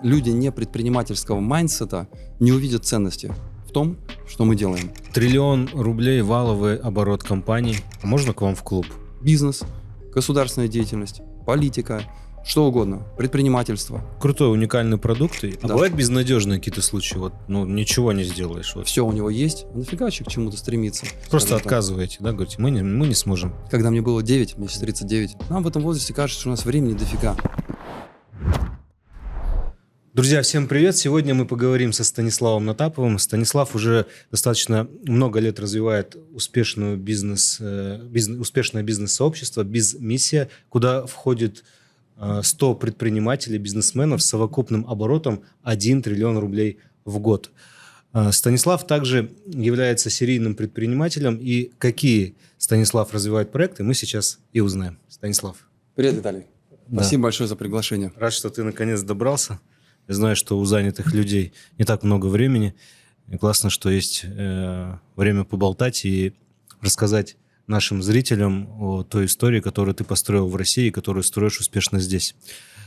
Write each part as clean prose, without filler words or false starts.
Люди не предпринимательского майндсета не увидят ценности в том, что мы делаем. 1 триллион рублей валовый оборот компаний. А можно к вам в клуб? Бизнес, государственная деятельность, политика, что угодно, предпринимательство. Крутой, уникальный продукт. А Да. бывают безнадежные какие-то случаи? Вот, ничего не сделаешь. Вот. Все у него есть, а нафига вообще к чему-то стремиться? Просто Скажем так. отказываете, да? Говорите, мы не сможем. Когда мне было 9, мне сейчас 39, нам в этом возрасте кажется, что у нас времени дофига. Друзья, всем привет! Сегодня мы поговорим со Станиславом Натаповым. Станислав уже достаточно много лет развивает успешное бизнес-сообщество «Бизн-миссия», куда входит 100 предпринимателей, бизнесменов с совокупным оборотом 1 триллион рублей в год. Станислав также является серийным предпринимателем. И какие Станислав развивает проекты, мы сейчас и узнаем. Станислав. Привет, Виталий. Да. Спасибо большое за приглашение. Рад, что ты наконец добрался. Я знаю, что у занятых людей не так много времени. И классно, что есть время поболтать и рассказать нашим зрителям о той истории, которую ты построил в России и которую строишь успешно здесь.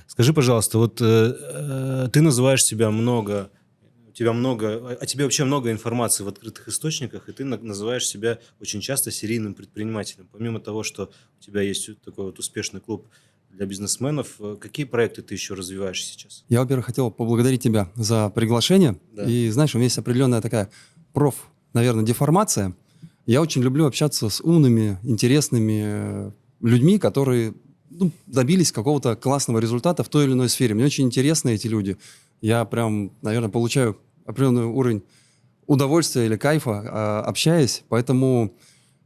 Скажи, пожалуйста, вот ты называешь себя о тебе вообще много информации в открытых источниках, и ты называешь себя очень часто серийным предпринимателем. Помимо того, что у тебя есть такой вот успешный клуб для бизнесменов, какие проекты ты еще развиваешь сейчас? Я, во-первых, хотел поблагодарить тебя за приглашение. Да. И, знаешь, у меня есть определенная такая наверное, деформация. Я очень люблю общаться с умными, интересными людьми, которые добились какого-то классного результата в той или иной сфере. Мне очень интересны эти люди. Я прям, наверное, получаю определенный уровень удовольствия или кайфа, общаясь. Поэтому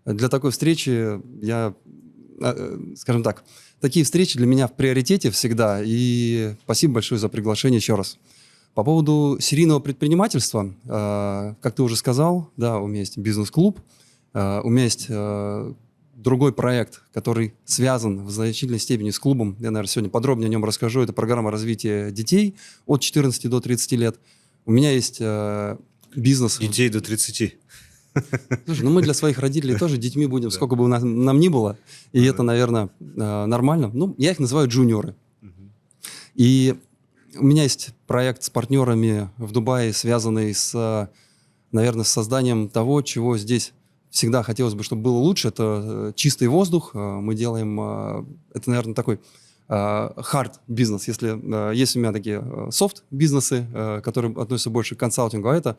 для такой встречи скажем так, такие встречи для меня в приоритете всегда. И спасибо большое за приглашение еще раз. По поводу серийного предпринимательства, как ты уже сказал, да, у меня есть бизнес-клуб, у меня есть другой проект, который связан в значительной степени с клубом. Я, наверное, сегодня подробнее о нем расскажу. Это программа развития детей от 14 до 30 лет. У меня есть бизнес... Детей до 30. Слушай, мы для своих родителей тоже детьми будем, сколько бы нам ни было. И это, наверное, нормально. Я их называю джуниоры. И у меня есть проект с партнерами в Дубае, связанный с созданием того, чего здесь всегда хотелось бы, чтобы было лучше. Это чистый воздух. Мы делаем... Это, наверное, такой hard бизнес. Если есть у меня такие софт-бизнесы, которые относятся больше к консалтингу, а это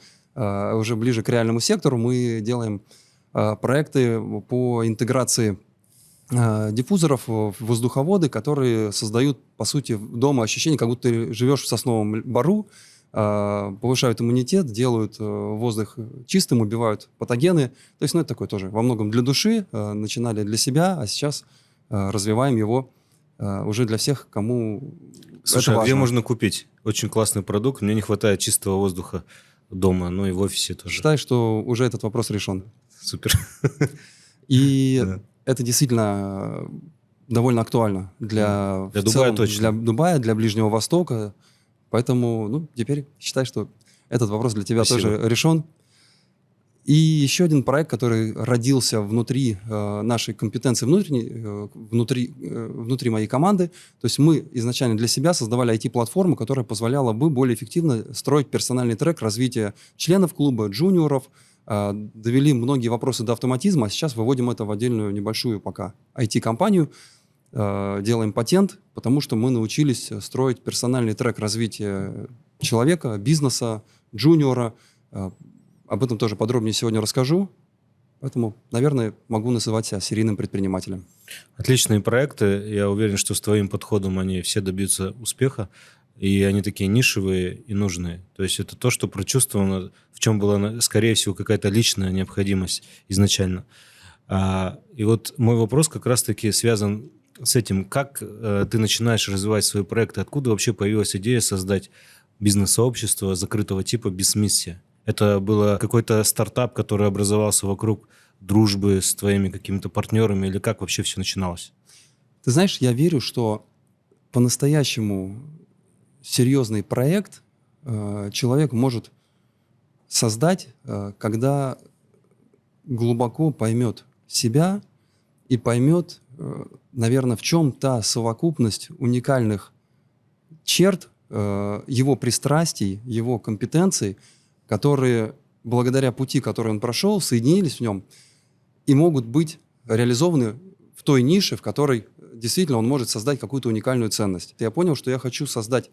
уже ближе к реальному сектору, мы делаем проекты по интеграции диффузоров в воздуховоды, которые создают, по сути, дома ощущение, как будто ты живешь в сосновом бору, повышают иммунитет, делают воздух чистым, убивают патогены. То есть, это такое тоже во многом для души. Начинали для себя, а сейчас развиваем его уже для всех, кому Слушай, это а где важно. можно купить? Очень классный продукт. Мне не хватает чистого воздуха дома, но и в офисе тоже. Считаю, что уже этот вопрос решен. Супер. И Да. это действительно довольно актуально для Дубая точно. для Дубая, для Ближнего Востока. Поэтому, теперь считай, что этот вопрос для тебя Спасибо. тоже решен. И еще один проект, который родился внутри нашей компетенции, внутри моей команды. То есть мы изначально для себя создавали IT-платформу, которая позволяла бы более эффективно строить персональный трек развития членов клуба, джуниоров. Довели многие вопросы до автоматизма, а сейчас выводим это в отдельную небольшую пока IT-компанию. Делаем патент, потому что мы научились строить персональный трек развития человека, бизнеса, джуниора. Об этом тоже подробнее сегодня расскажу. Поэтому, наверное, могу называть себя серийным предпринимателем. Отличные проекты. Я уверен, что с твоим подходом они все добьются успеха. И они такие нишевые и нужные. То есть это то, что прочувствовано, в чем была, скорее всего, какая-то личная необходимость изначально. И вот мой вопрос как раз-таки связан с этим. Как ты начинаешь развивать свои проекты? Откуда вообще появилась идея создать бизнес-сообщество закрытого типа «Бизн-миссия»? Это был какой-то стартап, который образовался вокруг дружбы с твоими какими-то партнерами? Или как вообще все начиналось? Ты знаешь, я верю, что по-настоящему серьезный проект человек может создать, когда глубоко поймет себя и поймет, наверное, в чем та совокупность уникальных черт, его пристрастий, его компетенций, которые благодаря пути, который он прошел, соединились в нем и могут быть реализованы в той нише, в которой действительно он может создать какую-то уникальную ценность. Я понял, что я хочу создать,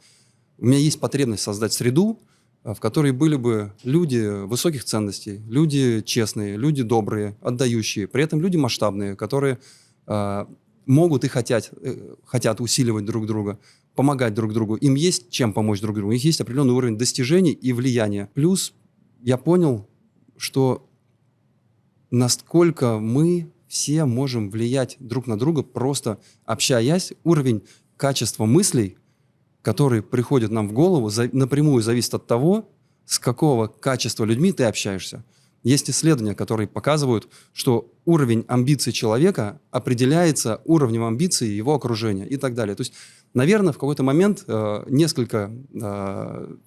у меня есть потребность создать среду, в которой были бы люди высоких ценностей, люди честные, люди добрые, отдающие, при этом люди масштабные, которые могут и хотят усиливать друг друга, помогать друг другу. Им есть чем помочь друг другу, у них есть определенный уровень достижений и влияния. Плюс я понял, что насколько мы все можем влиять друг на друга, просто общаясь, уровень качества мыслей, которые приходят нам в голову, напрямую зависит от того, с какого качества людьми ты общаешься. Есть исследования, которые показывают, что уровень амбиций человека определяется уровнем амбиций его окружения и так далее. То есть, наверное, в какой-то момент несколько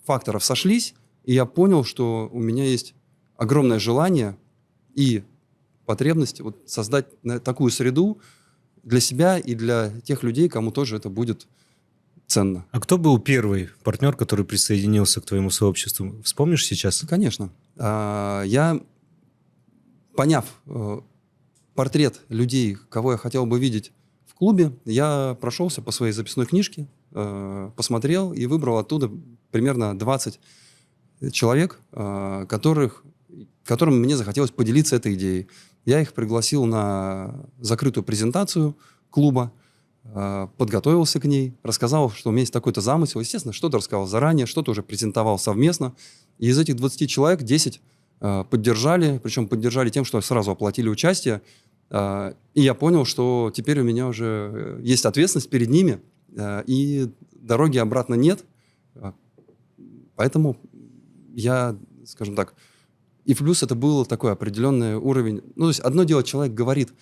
факторов сошлись, и я понял, что у меня есть огромное желание и потребность создать такую среду для себя и для тех людей, кому тоже это будет ценно. А кто был первый партнер, который присоединился к твоему сообществу? Вспомнишь сейчас? Конечно. Я, поняв портрет людей, кого я хотел бы видеть в клубе, я прошелся по своей записной книжке, посмотрел и выбрал оттуда примерно 20 человек, которым мне захотелось поделиться этой идеей. Я их пригласил на закрытую презентацию клуба, подготовился к ней, рассказал, что у меня есть такой-то замысел. Естественно, что-то рассказал заранее, что-то уже презентовал совместно. И из этих 20 человек 10 поддержали, причем поддержали тем, что сразу оплатили участие. И я понял, что теперь у меня уже есть ответственность перед ними, и дороги обратно нет. Поэтому я, скажем так, и плюс это был такой определенный уровень. Ну, то есть одно дело, человек говорит: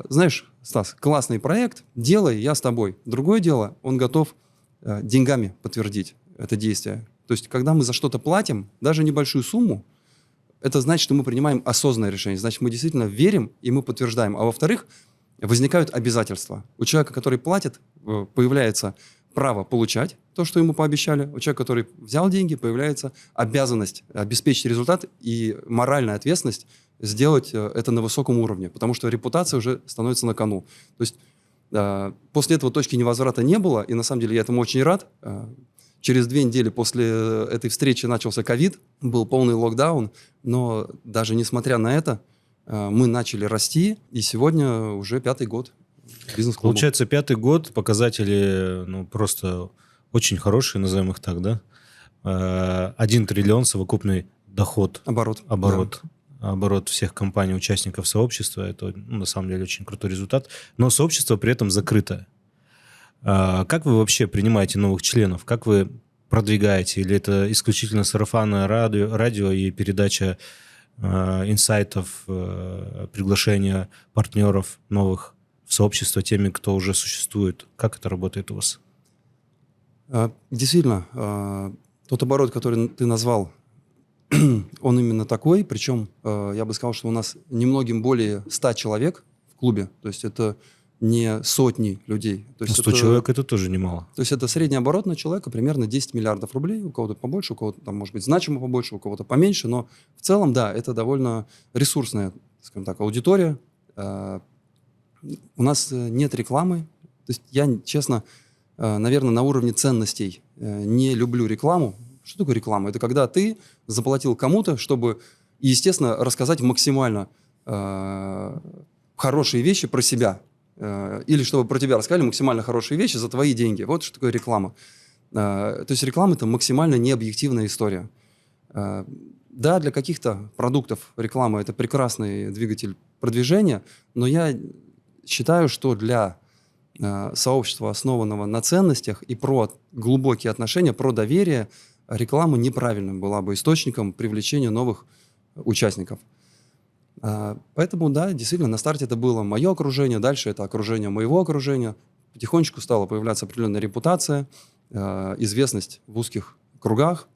знаешь, Стас, классный проект, делай, я с тобой. Другое дело, он готов деньгами подтвердить это действие. То есть когда мы за что-то платим, даже небольшую сумму, это значит, что мы принимаем осознанное решение. Значит, мы действительно верим, и мы подтверждаем. А во-вторых, возникают обязательства. У человека, который платит, появляется право получать то, что ему пообещали. У человека, который взял деньги, появляется обязанность обеспечить результат и моральная ответственность сделать это на высоком уровне, потому что репутация уже становится на кону. То есть после этого точки невозврата не было, и на самом деле я этому очень рад. Через 2 недели после этой встречи начался ковид, был полный локдаун, но даже несмотря на это, мы начали расти, и сегодня уже 5-й год бизнес-клуба. Получается, 5-й год, показатели просто очень хорошие, назовем их так, да? 1 триллион совокупный доход. Оборот. Да. Оборот всех компаний, участников сообщества. Это, на самом деле, очень крутой результат. Но сообщество при этом закрытое. Как вы вообще принимаете новых членов? Как вы продвигаете? Или это исключительно сарафанное радио и передача инсайтов, приглашения партнеров новых в сообщество теми, кто уже существует? Как это работает у вас? Действительно, тот оборот, который ты назвал, он именно такой. Причем я бы сказал, что у нас немногим более 100 человек в клубе. То есть это не сотни людей. То есть 100 человек – это тоже немало. То есть это средний оборот на человека примерно 10 миллиардов рублей. У кого-то побольше, у кого-то, там, может быть, значимо побольше, у кого-то поменьше. Но в целом, да, это довольно ресурсная, скажем так, аудитория. У нас нет рекламы. То есть я, честно, наверное, на уровне ценностей не люблю рекламу. Что такое реклама? Это когда ты заплатил кому-то, чтобы, естественно, рассказать максимально хорошие вещи про себя. Или чтобы про тебя рассказали максимально хорошие вещи за твои деньги. Вот что такое реклама. То есть реклама – это максимально необъективная история. Да, для каких-то продуктов реклама – это прекрасный двигатель продвижения, но я считаю, что для сообщества, основанного на ценностях и про глубокие отношения, про доверие, реклама неправильным была бы источником привлечения новых участников. Поэтому, да, действительно, на старте это было мое окружение, дальше это окружение моего окружения. Потихонечку стала появляться определенная репутация, известность в узких кругах.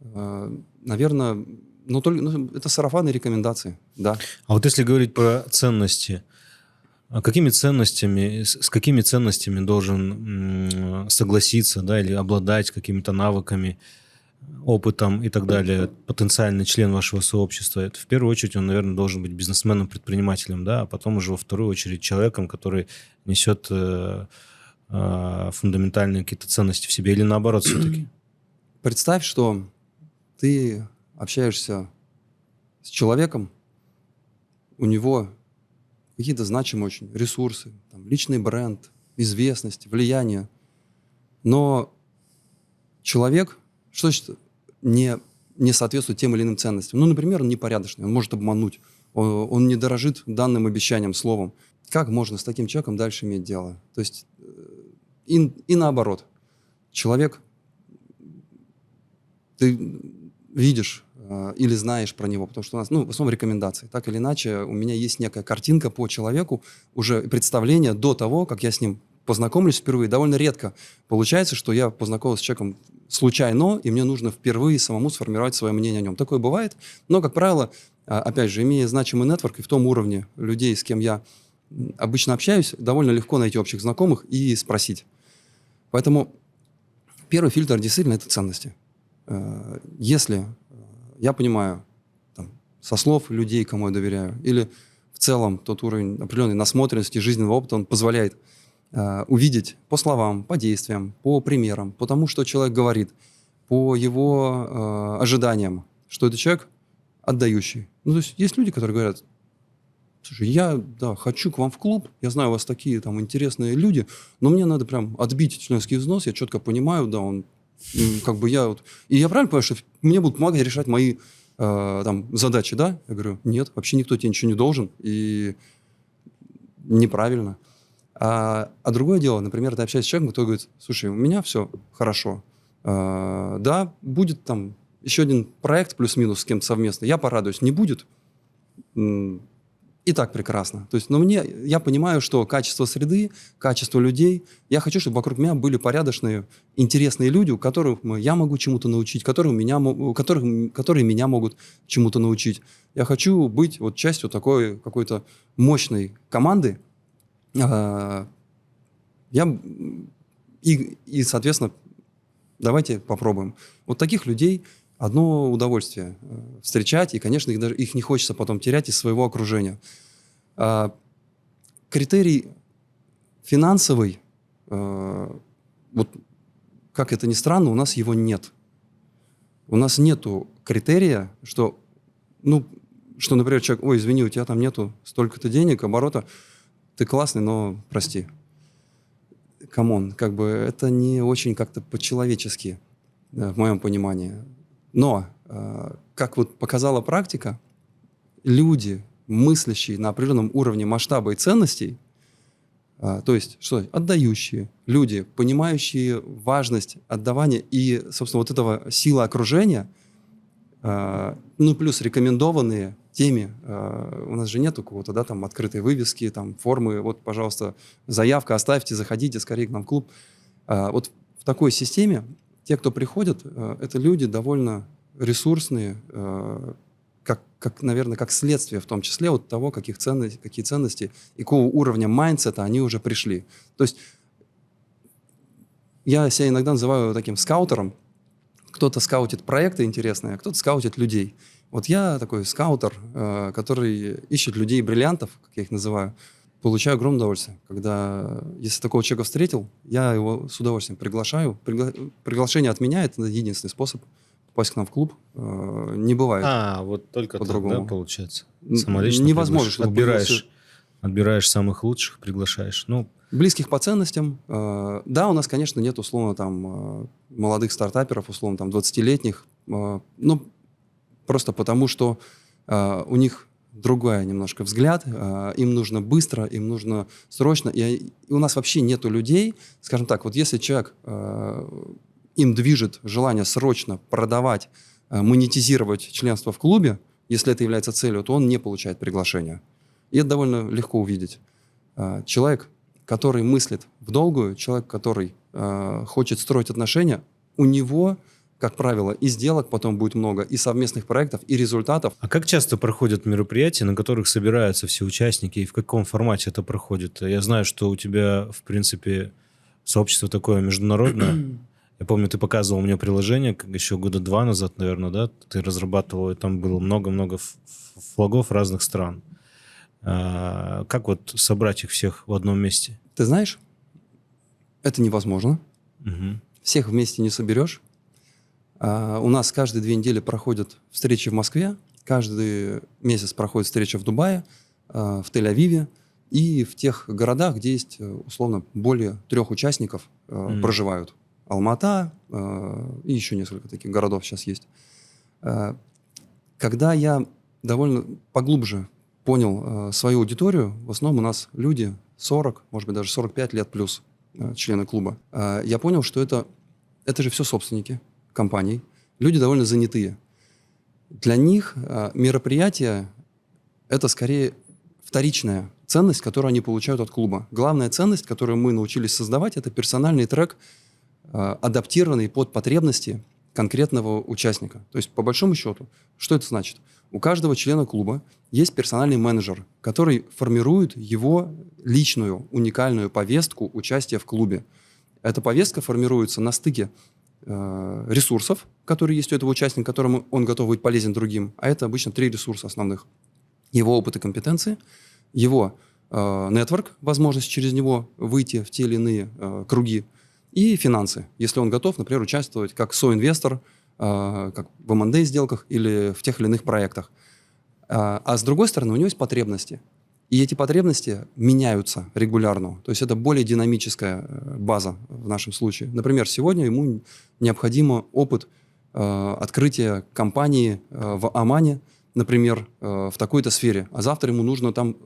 Наверное, это сарафанные рекомендации, да. А вот если говорить про ценности, А с какими ценностями должен согласиться, да, или обладать какими-то навыками, опытом и так далее потенциальный член вашего сообщества? Это в первую очередь он, наверное, должен быть бизнесменом, предпринимателем, да, а потом уже во вторую очередь человеком, который несет фундаментальные какие-то ценности в себе, или наоборот все-таки? Представь, что ты общаешься с человеком, у него какие-то значимые очень ресурсы, там, личный бренд, известность, влияние. Но человек, что значит, не соответствует тем или иным ценностям? Ну, например, он непорядочный, он может обмануть, он не дорожит данным обещанием, словом. Как можно с таким человеком дальше иметь дело? То есть и наоборот. Человек, ты видишь или знаешь про него, потому что у нас, в основном рекомендации. Так или иначе, у меня есть некая картинка по человеку, уже представление до того, как я с ним познакомлюсь впервые. Довольно редко получается, что я познакомился с человеком случайно, и мне нужно впервые самому сформировать свое мнение о нем. Такое бывает, но, как правило, опять же, имея значимый нетворк и в том уровне людей, с кем я обычно общаюсь, довольно легко найти общих знакомых и спросить. Поэтому первый фильтр действительно это ценности. Если я понимаю там, со слов людей, кому я доверяю, или в целом тот уровень определенной насмотренности, жизненного опыта, он позволяет увидеть по словам, по действиям, по примерам, по тому, что человек говорит, по его ожиданиям, что это человек отдающий. Ну, то есть люди, которые говорят: слушай, я хочу к вам в клуб, я знаю, у вас такие там интересные люди, но мне надо прям отбить членский взнос, я четко понимаю, как бы я вот... И я правильно понимаю, что мне будут помогать решать мои там задачи, да? Я говорю: нет, вообще никто тебе ничего не должен, и неправильно. А другое дело, например, ты общаешься с человеком, который говорит: слушай, у меня все хорошо, да, будет там еще один проект плюс-минус с кем-то совместно, я порадуюсь, не будет, и так прекрасно. То есть, но я понимаю, что качество среды, качество людей, я хочу, чтобы вокруг меня были порядочные, интересные люди, у которых я могу чему-то научить, которые меня могут чему-то научить. Я хочу быть вот частью такой какой-то мощной команды. Соответственно, давайте попробуем. Вот таких людей одно удовольствие встречать, и, конечно, их не хочется потом терять из своего окружения. Критерий финансовый, вот как это ни странно, у нас его нет. У нас нету критерия, что, например, человек: ой, извини, у тебя там нету столько-то денег, оборота, ты классный, но прости. Камон, как бы это не очень как-то по-человечески, в моем понимании. Но, как вот показала практика, люди, мыслящие на определенном уровне масштаба и ценностей, то есть отдающие люди, понимающие важность отдавания и, собственно, вот этого сила окружения, плюс рекомендованные теми, у нас же нет у кого-то, да, там открытой вывески, там формы, вот, пожалуйста, заявка, оставьте, заходите скорее к нам в клуб. Вот в такой системе те, кто приходят, это люди довольно ресурсные, наверное, как следствие в том числе от того, какие ценности и какого уровня майндсета они уже пришли. То есть я себя иногда называю таким скаутером. Кто-то скаутит проекты интересные, а кто-то скаутит людей. Вот я такой скаутер, который ищет людей-бриллиантов, как я их называю. Получаю огромное удовольствие, если такого человека встретил, я его с удовольствием приглашаю. Приглашение от меня – это единственный способ попасть к нам в клуб. Не бывает вот только по-другому. Так, да, получается? Самолично невозможно, чтобы отбираешь самых лучших, приглашаешь. Близких по ценностям. Да, у нас, конечно, нет условно там молодых стартаперов, условно там 20-летних, просто потому что у них другой немножко взгляд, им нужно быстро, им нужно срочно, и у нас вообще нету людей, скажем так, вот если человек, им движет желание срочно продавать, монетизировать членство в клубе, если это является целью, то он не получает приглашения. И это довольно легко увидеть. Человек, который мыслит в долгую, человек, который хочет строить отношения, у него как правило, и сделок потом будет много, и совместных проектов, и результатов. А как часто проходят мероприятия, на которых собираются все участники, и в каком формате это проходит? Я знаю, что у тебя, в принципе, сообщество такое международное. Я помню, ты показывал мне приложение еще года 2 назад, наверное, да? Ты разрабатывал, и там было много-много флагов разных стран. Как вот собрать их всех в одном месте? Ты знаешь, это невозможно. Угу. Всех вместе не соберешь. У нас каждые 2 недели проходят встречи в Москве, каждый месяц проходит встреча в Дубае, в Тель-Авиве и в тех городах, где есть, условно, более 3 участников проживают. Алма-Ата и еще несколько таких городов сейчас есть. Когда я довольно поглубже понял свою аудиторию, в основном у нас люди 40, может быть, даже 45 лет плюс, члены клуба, я понял, что это же все собственники компаний, люди довольно занятые. Для них мероприятие – это скорее вторичная ценность, которую они получают от клуба. Главная ценность, которую мы научились создавать, это персональный трек, адаптированный под потребности конкретного участника. То есть, по большому счету, что это значит? У каждого члена клуба есть персональный менеджер, который формирует его личную, уникальную повестку участия в клубе. Эта повестка формируется на стыке ресурсов, которые есть у этого участника, которому он готов быть полезен другим. А это обычно 3 ресурса основных. Его опыт и компетенции, его нетворк, возможность через него выйти в те или иные круги, и финансы, если он готов, например, участвовать как соинвестор, как в M&A сделках или в тех или иных проектах. А с другой стороны, у него есть потребности. И эти потребности меняются регулярно. То есть это более динамическая база в нашем случае. Например, сегодня ему необходим опыт открытия компании в Омане, например, в такой-то сфере. А завтра ему нужно там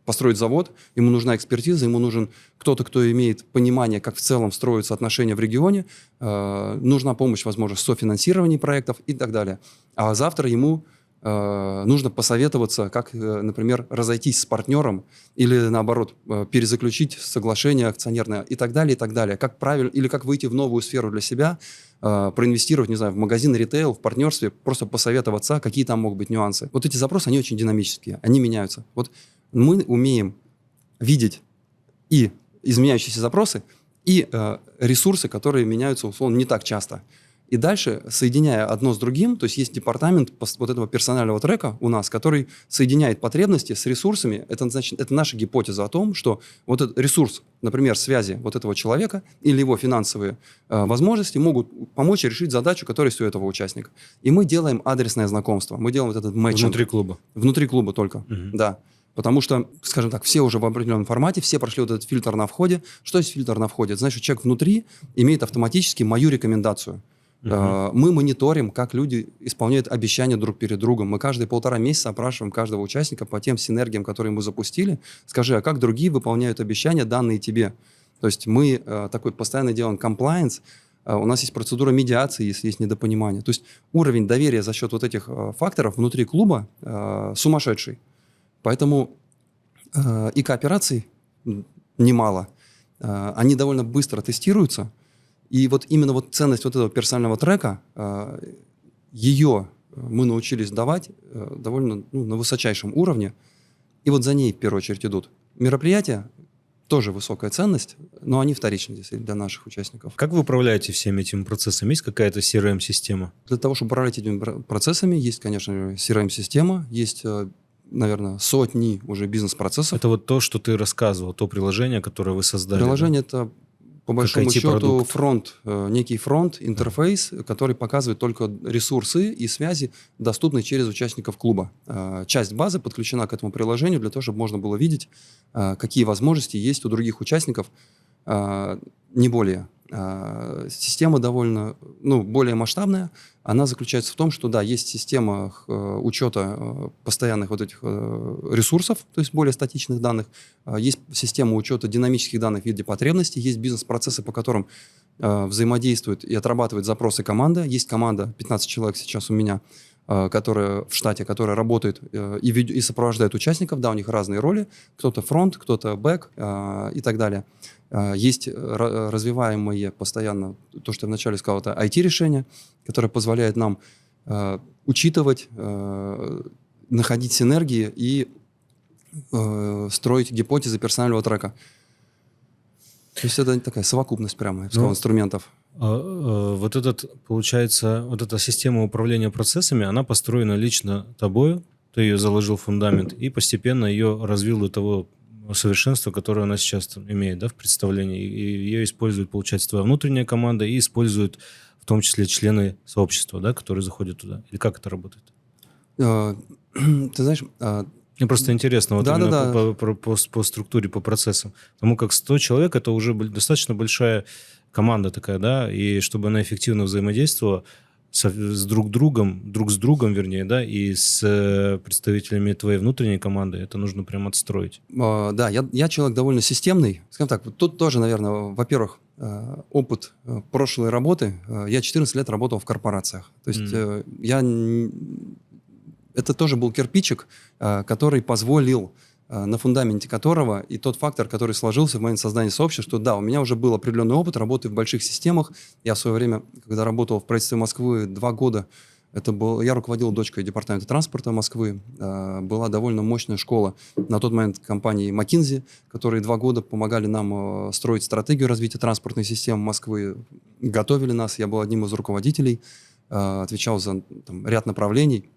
построить завод, ему нужна экспертиза, ему нужен кто-то, кто имеет понимание, как в целом строятся отношения в регионе, нужна помощь, возможно, в софинансировании проектов и так далее. А завтра ему нужно посоветоваться, как, например, разойтись с партнером или, наоборот, перезаключить соглашение акционерное и так далее, и так далее. Как правильно, или как выйти в новую сферу для себя, проинвестировать, не знаю, в магазин, ритейл, в партнерстве, просто посоветоваться, какие там могут быть нюансы. Вот эти запросы, они очень динамические, они меняются. Вот мы умеем видеть и изменяющиеся запросы, и ресурсы, которые меняются, условно, не так часто. И дальше, соединяя одно с другим, то есть есть департамент вот этого персонального трека у нас, который соединяет потребности с ресурсами. Это, значит, это наша гипотеза о том, что вот этот ресурс, например, связи вот этого человека или его финансовые возможности могут помочь решить задачу, которая есть у этого участника. И мы делаем адресное знакомство, мы делаем вот этот мэтчинг. Внутри клуба? Внутри клуба только, да. Потому что, скажем так, все уже в определенном формате, все прошли вот этот фильтр на входе. Что есть фильтр на входе? Это значит, человек внутри имеет автоматически мою рекомендацию. Мы мониторим, как люди исполняют обещания друг перед другом. Мы каждые 1,5 месяца опрашиваем каждого участника по тем синергиям, которые мы запустили. Скажи, а как другие выполняют обещания, данные тебе? То есть мы такой постоянно делаем compliance. У нас есть процедура медиации, если есть недопонимание. То есть уровень доверия за счет вот этих факторов внутри клуба сумасшедший. Поэтому и коопераций немало. Они довольно быстро тестируются. И вот именно вот ценность вот этого персонального трека, ее мы научились давать довольно на высочайшем уровне. И вот за ней в первую очередь идут мероприятия, тоже высокая ценность, но они вторичны здесь для наших участников. Как вы управляете всеми этими процессами? Есть какая-то CRM-система? Для того, чтобы управлять этими процессами, есть, конечно, CRM-система, есть, наверное, сотни уже бизнес-процессов. Это вот то, что ты рассказывал, то приложение, которое вы создали. Приложение это... По большому счету фронт, некий фронт, интерфейс, который показывает только ресурсы и связи, доступные через участников клуба. Часть базы подключена к этому приложению для того, чтобы можно было видеть, какие возможности есть у других участников, не более. Система довольно, более масштабная. Она заключается в том, что, да, есть система учета постоянных вот этих ресурсов, то есть более статичных данных. Есть система учета динамических данных в виде потребностей. Есть бизнес-процессы, по которым взаимодействуют и отрабатывают запросы команда. Есть команда, 15 человек сейчас у меня, которая в штате, которая работает и сопровождает участников. Да, у них разные роли. Кто-то фронт, кто-то бэк и так далее. Есть развиваемые постоянно, то, что я вначале сказал, это IT-решение, которое позволяет нам учитывать, находить синергии и строить гипотезы персонального трека. То есть это такая совокупность прямо, я бы сказал, инструментов. Вот получается, вот эта система управления процессами, она построена лично тобою, ты ее заложил в фундамент и постепенно ее развил до того совершенства, которое она сейчас имеет, да, в представлении. И ее использует, получается, твоя внутренняя команда и используют в том числе члены сообщества, да, которые заходят туда. Или как это работает? Ты знаешь... Мне просто интересно, вот именно по структуре, по процессам. Потому как 100 человек – это уже достаточно большая команда такая, да, и чтобы она эффективно взаимодействовала друг с другом, вернее, да, и с представителями твоей внутренней команды, это нужно прям отстроить. Да, я человек довольно системный. Скажем так, тут тоже, наверное, во-первых, опыт прошлой работы. Я 14 лет работал в корпорациях. То есть это тоже был кирпичик, который позволил, на фундаменте которого и тот фактор, который сложился в момент создания сообщества, что да, у меня уже был определенный опыт работы в больших системах. Я в свое время, когда работал в правительстве Москвы 2 года, я руководил дочкой департамента транспорта Москвы. Была довольно мощная школа на тот момент компании McKinsey, которые 2 года помогали нам строить стратегию развития транспортной системы Москвы, готовили нас. Я был одним из руководителей, отвечал за ряд направлений.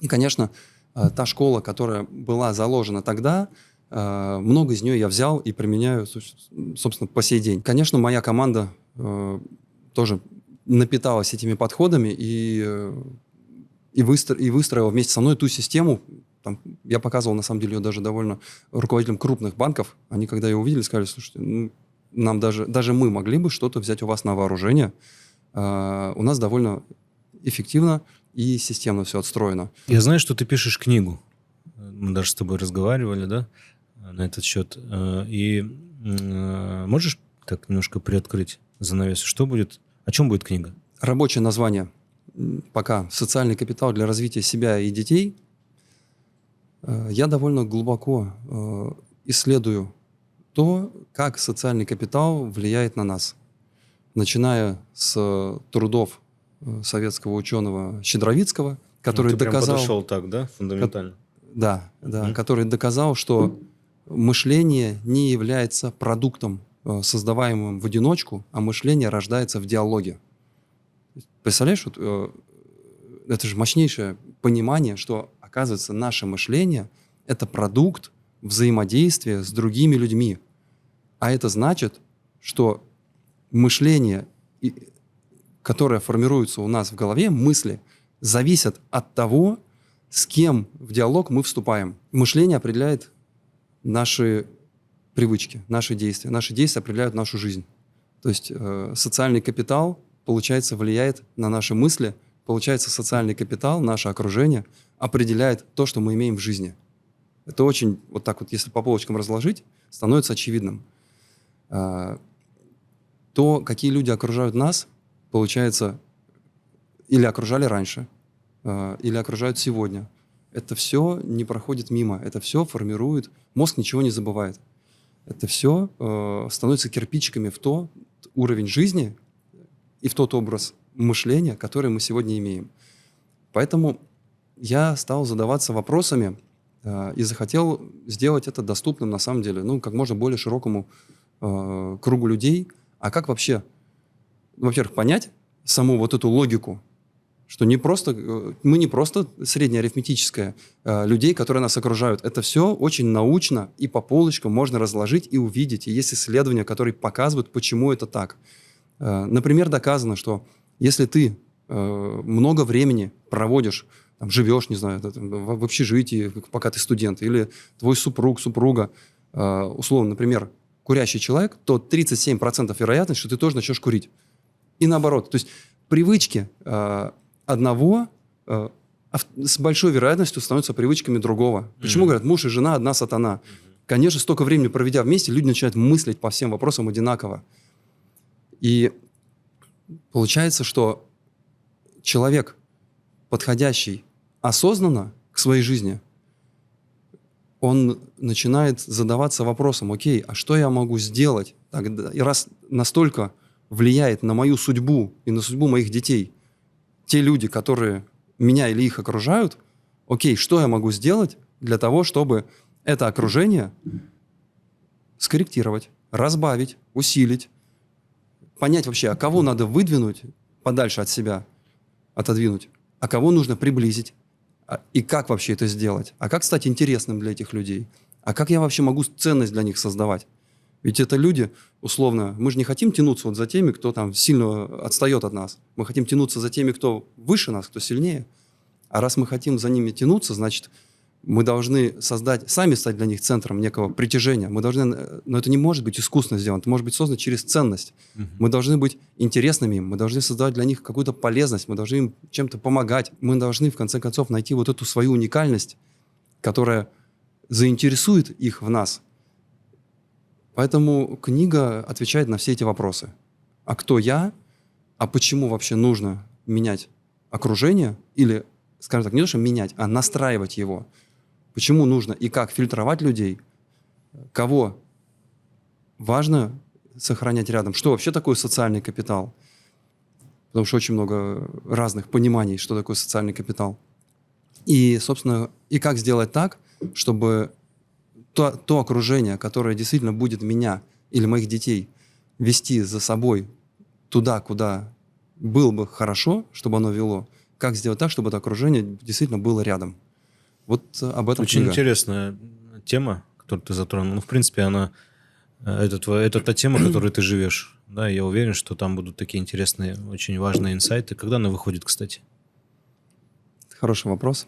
И, конечно, та школа, которая была заложена тогда, много из нее я взял и применяю, собственно, по сей день. Конечно, моя команда тоже напиталась этими подходами и выстроила вместе со мной ту систему. Я показывал, на самом деле, ее даже довольно руководителям крупных банков. Они, когда ее увидели, сказали: слушайте, нам даже мы могли бы что-то взять у вас на вооружение. У нас довольно эффективно и системно все отстроено. Я знаю, что ты пишешь книгу. Мы даже с тобой разговаривали, да, на этот счет. И можешь так немножко приоткрыть занавесу? О чем будет книга? Рабочее название пока «Социальный капитал для развития себя и детей». Я довольно глубоко исследую то, как социальный капитал влияет на нас. Начиная с трудов советского ученого Щедровицкого, который доказал... Прям подошел так, да, фундаментально? Да, который доказал, что мышление не является продуктом, создаваемым в одиночку, а мышление рождается в диалоге. Представляешь, это же мощнейшее понимание, что, оказывается, наше мышление – это продукт взаимодействия с другими людьми. А это значит, что мышление, которое формируется у нас в голове, мысли, зависят от того, с кем в диалог мы вступаем. Мышление определяет наши привычки, наши действия. Наши действия определяют нашу жизнь. То есть социальный капитал, получается, влияет на наши мысли. Получается, социальный капитал, наше окружение определяет то, что мы имеем в жизни. Это очень, вот так вот, если по полочкам разложить, становится очевидным. То, какие люди окружают нас, получается, или окружали раньше, или окружают сегодня. Это все не проходит мимо, это все формирует, мозг ничего не забывает. Это все становится кирпичиками в тот уровень жизни и в тот образ мышления, который мы сегодня имеем. Поэтому я стал задаваться вопросами и захотел сделать это доступным, на самом деле, как можно более широкому кругу людей. А как вообще, во-первых, понять саму вот эту логику, что мы не просто среднеарифметическое людей, которые нас окружают. Это все очень научно и по полочкам можно разложить и увидеть. И есть исследования, которые показывают, почему это так. Например, доказано, что если ты много времени проводишь, живешь, не знаю, в общежитии, пока ты студент, или твой супруг, супруга, условно, например, курящий человек, то 37% вероятность, что ты тоже начнешь курить. И наоборот. То есть привычки одного с большой вероятностью становятся привычками другого. Почему говорят, муж и жена одна сатана? Конечно, столько времени проведя вместе, люди начинают мыслить по всем вопросам одинаково. И получается, что человек, подходящий осознанно к своей жизни, он начинает задаваться вопросом: окей, а что я могу сделать тогда? И раз настолько влияет на мою судьбу и на судьбу моих детей те люди, которые меня или их окружают, окей, что я могу сделать для того, чтобы это окружение скорректировать, разбавить, усилить, понять вообще, а кого надо выдвинуть подальше от себя, отодвинуть, а кого нужно приблизить, и как вообще это сделать, а как стать интересным для этих людей, а как я вообще могу ценность для них создавать. Ведь это люди, условно, мы же не хотим тянуться вот за теми, кто там сильно отстает от нас. Мы хотим тянуться за теми, кто выше нас, кто сильнее. А раз мы хотим за ними тянуться, значит, мы должны сами стать для них центром некого притяжения. Мы должны, но это не может быть искусственно сделано, это может быть создано через ценность. Мы должны быть интересными им, мы должны создавать для них какую-то полезность, мы должны им чем-то помогать. Мы должны, в конце концов, найти вот эту свою уникальность, которая заинтересует их в нас. Поэтому книга отвечает на все эти вопросы. А кто я? А почему вообще нужно менять окружение? Или, скажем так, не то, что менять, а настраивать его. Почему нужно и как фильтровать людей? Кого важно сохранять рядом? Что вообще такое социальный капитал? Потому что очень много разных пониманий, что такое социальный капитал. И, собственно, и как сделать так, чтобы то окружение, которое действительно будет меня или моих детей вести за собой туда, куда было бы хорошо, чтобы оно вело, как сделать так, чтобы это окружение действительно было рядом. Вот об этом очень книга. Интересная тема, которую ты затронул. Ну, в принципе, это та тема, которой ты живешь. Да, я уверен, что там будут такие интересные, очень важные инсайты. Когда она выходит, кстати? Хороший вопрос.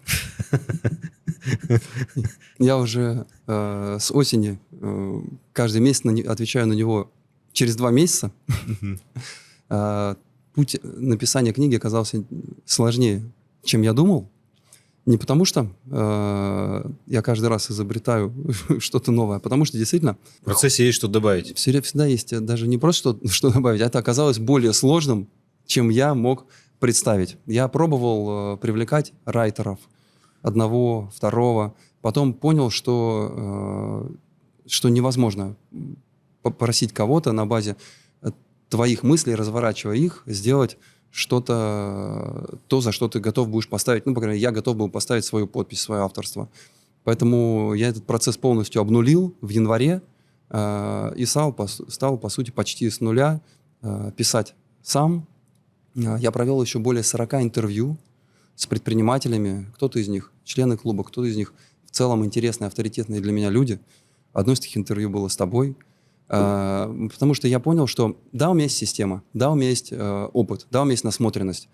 Я уже с осени каждый месяц отвечаю на него через 2 месяца. Путь написания книги оказался сложнее, чем я думал. Не потому что я каждый раз изобретаю что-то новое, а потому что действительно... В процессе есть что добавить. Всегда есть даже не просто что добавить, а это оказалось более сложным, чем я мог представить. Я пробовал привлекать райтеров, одного, второго. Потом понял, что невозможно попросить кого-то на базе твоих мыслей, разворачивая их, сделать что-то, то, за что ты готов будешь поставить. Ну, по крайней мере, я готов был поставить свою подпись, свое авторство. Поэтому я этот процесс полностью обнулил в январе и стал, по сути, почти с нуля писать сам. Я провел еще более 40 интервью с предпринимателями. Кто-то из них члены клуба, кто-то из них в целом интересные, авторитетные для меня люди. Одно из таких интервью было с тобой. Потому что я понял, что да, у меня есть система, да, у меня есть опыт, да, у меня есть насмотренность,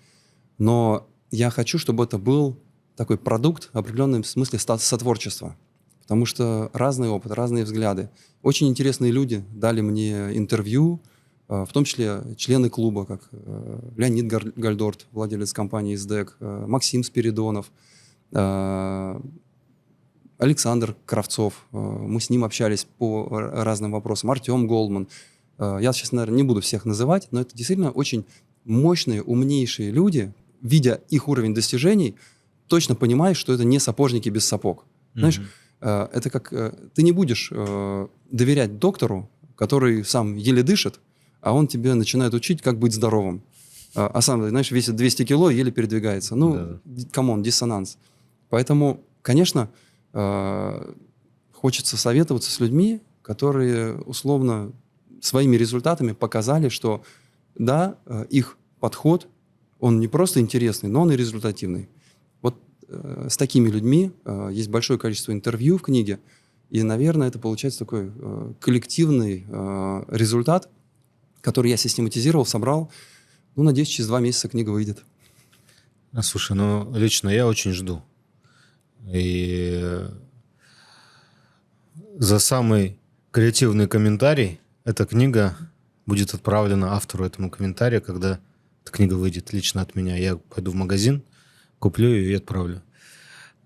но я хочу, чтобы это был такой продукт в определенном смысле сотворчества. Потому что разный опыт, разные взгляды. Очень интересные люди дали мне интервью, в том числе члены клуба, как Леонид Гальдорт, владелец компании СДЭК, Максим Спиридонов, Александр Кравцов, мы с ним общались по разным вопросам, Артем Голдман. Я сейчас, наверное, не буду всех называть, но это действительно очень мощные, умнейшие люди. Видя их уровень достижений, точно понимаешь, что это не сапожники без сапог. Знаешь, это как... Ты не будешь доверять доктору, который сам еле дышит, а он тебе начинает учить, как быть здоровым. А сам, знаешь, весит 200 кило и еле передвигается. Ну, камон, диссонанс. Поэтому, конечно... хочется советоваться с людьми, которые условно своими результатами показали, что да, их подход, он не просто интересный, но он и результативный. Вот с такими людьми есть большое количество интервью в книге, и, наверное, это получается такой коллективный результат, который я систематизировал, собрал. Ну, надеюсь, через 2 месяца книга выйдет. Слушай, ну, лично я очень жду. И за самый креативный комментарий эта книга будет отправлена автору этому комментария, когда эта книга выйдет лично от меня. Я пойду в магазин, куплю ее и отправлю.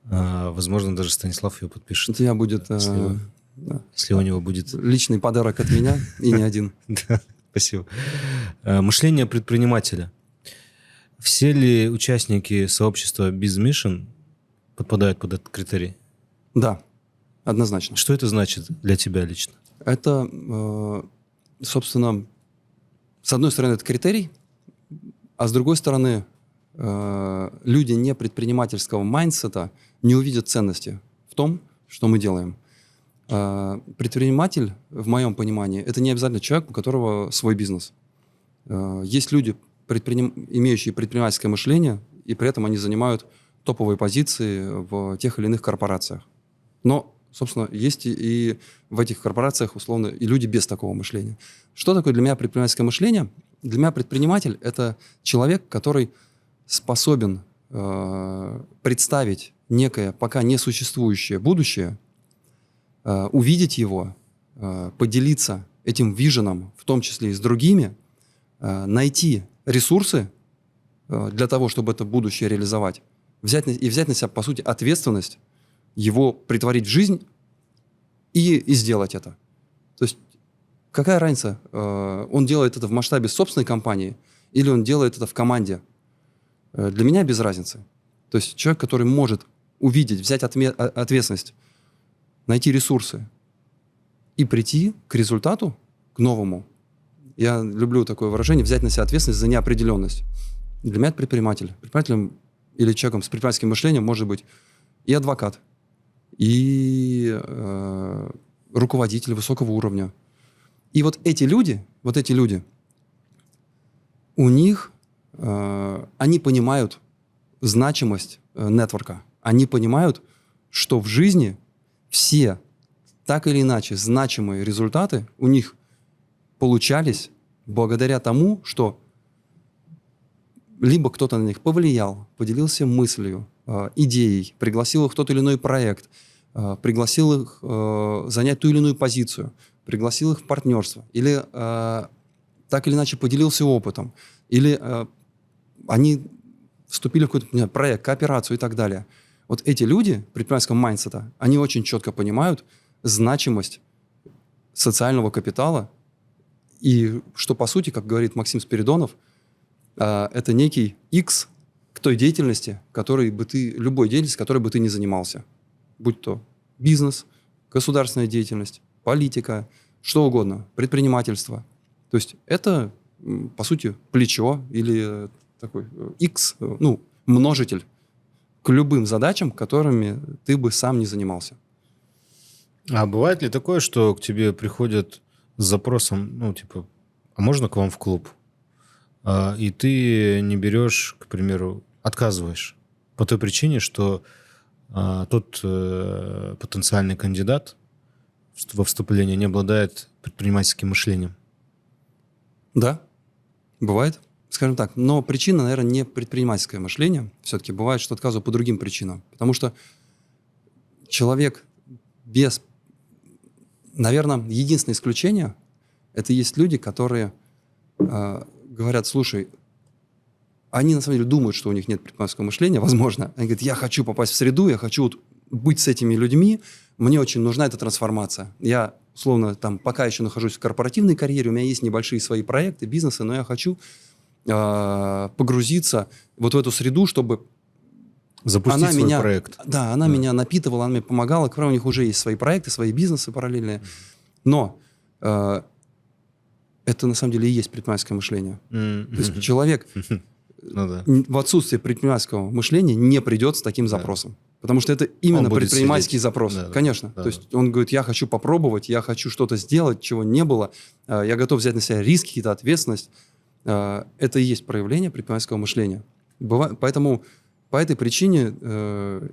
Возможно, даже Станислав ее подпишет. У тебя будет... Если у него будет... Личный подарок от меня и не один. Да, спасибо. Мышление предпринимателя. Все ли участники сообщества BizMission подпадают под этот критерий? Да, однозначно. Что это значит для тебя лично? Это, собственно, с одной стороны, это критерий, а с другой стороны, люди не предпринимательского майндсета не увидят ценности в том, что мы делаем. Предприниматель, в моем понимании, это не обязательно человек, у которого свой бизнес. Есть люди, имеющие предпринимательское мышление, и при этом они занимают топовые позиции в тех или иных корпорациях. Но, собственно, есть и в этих корпорациях, условно, и люди без такого мышления. Что такое для меня предпринимательское мышление? Для меня предприниматель – это человек, который способен представить некое пока несуществующее будущее, увидеть его, поделиться этим виженом, в том числе и с другими, найти ресурсы для того, чтобы это будущее реализовать, взять на себя, по сути, ответственность, его притворить в жизнь и сделать это. То есть какая разница, он делает это в масштабе собственной компании или он делает это в команде? Для меня без разницы. То есть человек, который может увидеть, взять ответственность, найти ресурсы и прийти к результату, к новому. Я люблю такое выражение, взять на себя ответственность за неопределенность. Для меня это предприниматель. Предпринимателем или человеком с предпринимательским мышлением может быть и адвокат, и руководитель высокого уровня. И вот эти люди, у них, они понимают значимость нетворка. Они понимают, что в жизни все так или иначе значимые результаты у них получались благодаря тому, что либо кто-то на них повлиял, поделился мыслью, идеей, пригласил их в тот или иной проект, пригласил их занять ту или иную позицию, пригласил их в партнерство, или так или иначе поделился опытом, или они вступили в какой-то проект, кооперацию и так далее. Вот эти люди предпринимательского майндсета, они очень четко понимают значимость социального капитала и что, по сути, как говорит Максим Спиридонов, это некий X к той деятельности, любой деятельности, которой бы ты ни занимался. Будь то бизнес, государственная деятельность, политика, что угодно, предпринимательство. То есть это, по сути, плечо или такой X, множитель к любым задачам, которыми ты бы сам не занимался. А бывает ли такое, что к тебе приходят с запросом, а можно к вам в клуб? И ты не берешь, к примеру, отказываешь по той причине, что тот потенциальный кандидат во вступление не обладает предпринимательским мышлением? Да, бывает. Скажем так, но причина, наверное, не предпринимательское мышление. Все-таки бывает, что отказываю по другим причинам. Потому что человек без... Наверное, единственное исключение – это есть люди, которые говорят, слушай, они на самом деле думают, что у них нет предпринимательского мышления, возможно. Они говорят, я хочу попасть в среду, я хочу быть с этими людьми, мне очень нужна эта трансформация. Я, условно, пока еще нахожусь в корпоративной карьере, у меня есть небольшие свои проекты, бизнесы, но я хочу погрузиться вот в эту среду, чтобы запустить свой проект. Да, она меня напитывала, она мне помогала. К примеру, у них уже есть свои проекты, свои бизнесы параллельные. Но это на самом деле и есть предпринимательское мышление. То есть человек в отсутствии предпринимательского мышления не придет с таким запросом. Потому что это именно предпринимательский запрос. Конечно. То есть он говорит, я хочу попробовать, я хочу что-то сделать, чего не было. Я готов взять на себя риски, какие-то ответственность. Это и есть проявление предпринимательского мышления. Поэтому по этой причине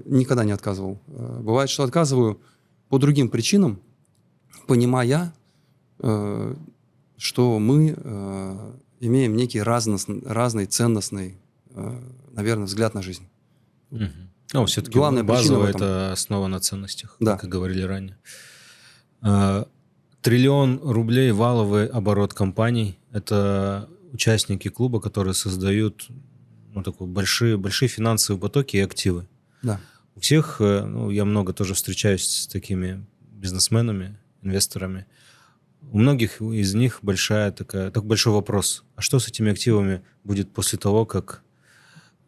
никогда не отказывал. Бывает, что отказываю по другим причинам, понимая, что мы имеем некий разный ценностный, наверное, взгляд на жизнь. Все-таки базово это основа на ценностях, как и говорили ранее. 1 триллион рублей валовый оборот компаний – это участники клуба, которые создают большие финансовые потоки и активы. Да. У всех, я много тоже встречаюсь с такими бизнесменами, инвесторами. У многих из них большой вопрос. А что с этими активами будет после того, как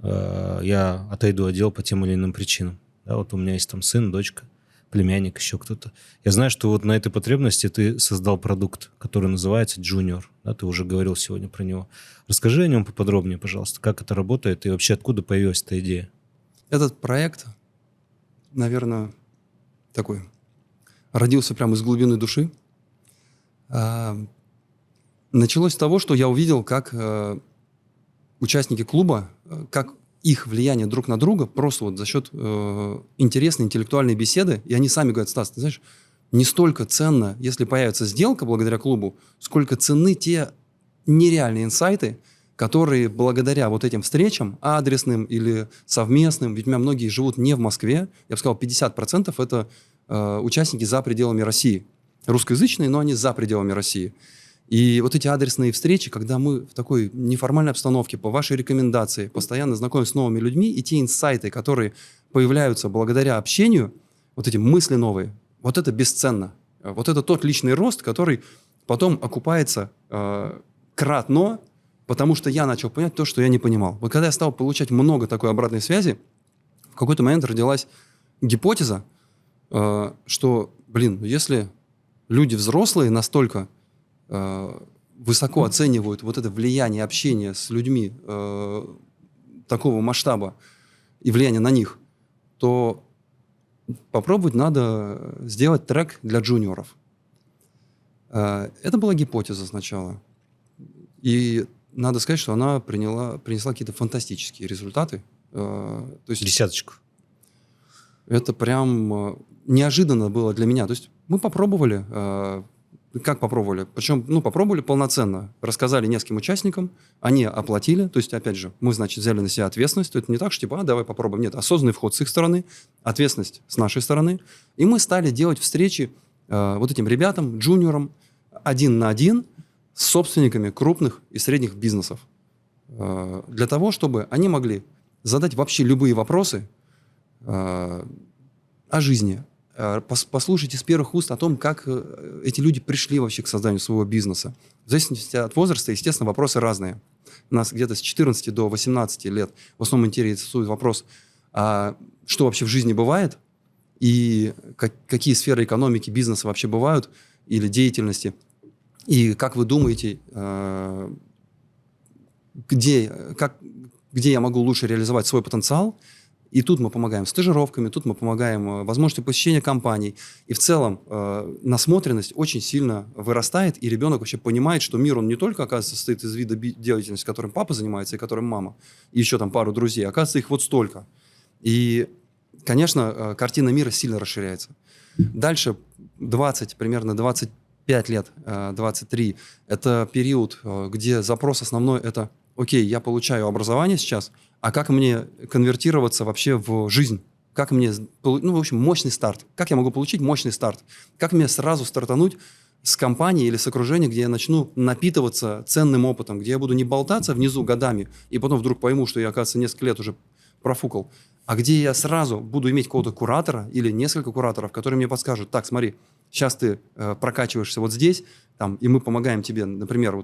я отойду от дел по тем или иным причинам. Да, вот у меня есть там сын, дочка, племянник, еще кто-то. Я знаю, что вот на этой потребности ты создал продукт, который называется Junior. Да, ты уже говорил сегодня про него. Расскажи о нем поподробнее, пожалуйста, как это работает и вообще откуда появилась эта идея? Этот проект, наверное, такой, родился прямо из глубины души. Началось с того, что я увидел, как участники клуба, как их влияние друг на друга просто вот за счет интересной интеллектуальной беседы, и они сами говорят: Стас, ты знаешь, не столько ценно, если появится сделка благодаря клубу, сколько ценны те нереальные инсайты, которые благодаря вот этим встречам, адресным или совместным, ведь у меня многие живут не в Москве, я бы сказал, 50% это участники за пределами России. Русскоязычные, но они за пределами России. И вот эти адресные встречи, когда мы в такой неформальной обстановке, по вашей рекомендации, постоянно знакомимся с новыми людьми, и те инсайты, которые появляются благодаря общению, вот эти мысли новые, вот это бесценно. Вот это тот личный рост, который потом окупается кратно, потому что я начал понимать то, что я не понимал. Вот когда я стал получать много такой обратной связи, в какой-то момент родилась гипотеза, что, если люди взрослые настолько высоко оценивают вот это влияние общения с людьми такого масштаба и влияние на них, то попробовать надо сделать трек для джуниоров. Это была гипотеза сначала. И надо сказать, что она принесла какие-то фантастические результаты. То есть Десяточку. это прям неожиданно было для меня. То есть мы попробовали. Как попробовали? Причем, попробовали полноценно. Рассказали нескольким участникам, они оплатили. То есть, опять же, мы, взяли на себя ответственность. То это не так, что давай попробуем. Нет, осознанный вход с их стороны, ответственность с нашей стороны. И мы стали делать встречи вот этим ребятам, джуниорам, 1 на 1 с собственниками крупных и средних бизнесов. Для того, чтобы они могли задать вообще любые вопросы о жизни, послушать из первых уст о том, как эти люди пришли вообще к созданию своего бизнеса. В зависимости от возраста, естественно, вопросы разные. У нас где-то с 14 до 18 лет в основном интересует вопрос, что вообще в жизни бывает, и какие сферы экономики, бизнеса вообще бывают, или деятельности. И как вы думаете, где я могу лучше реализовать свой потенциал? И тут мы помогаем стажировками, тут мы помогаем возможностью посещения компаний. И в целом насмотренность очень сильно вырастает, и ребенок вообще понимает, что мир, он не только, оказывается, состоит из вида деятельности, которым папа занимается и которым мама, и еще там пару друзей. Оказывается, их вот столько. И, конечно, картина мира сильно расширяется. Дальше примерно 25 лет, 23, это период, где запрос основной – это: окей, я получаю образование сейчас, а как мне конвертироваться вообще в жизнь? Как мне, в общем, мощный старт? Как я могу получить мощный старт? Как мне сразу стартануть с компании или с окружения, где я начну напитываться ценным опытом, где я буду не болтаться внизу годами, и потом вдруг пойму, что я, оказывается, несколько лет уже профукал, а где я сразу буду иметь какого-то куратора или несколько кураторов, которые мне подскажут: так, смотри, сейчас ты прокачиваешься вот здесь, и мы помогаем тебе, например,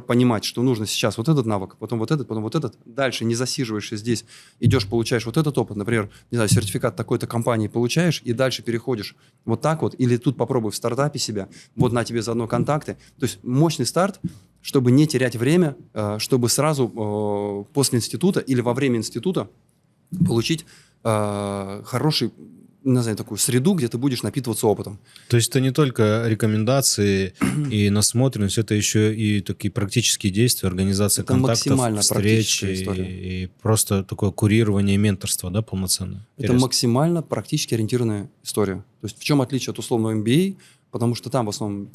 понимать, что нужно сейчас вот этот навык, потом вот этот. Дальше не засиживаешься здесь, идешь, получаешь вот этот опыт, например, не знаю, сертификат такой-то компании получаешь, и дальше переходишь вот так вот, или тут попробуй в стартапе себя, вот на тебе заодно контакты. То есть мощный старт, чтобы не терять время, чтобы сразу после института или во время института получить хороший, такую среду, где ты будешь напитываться опытом. То есть это не только рекомендации и насмотренность, это еще и такие практические действия, организация контактов, встреч и просто такое курирование и менторство, да, полноценное? Это максимально практически ориентированная история. То есть в чем отличие от условного MBA? Потому что там в основном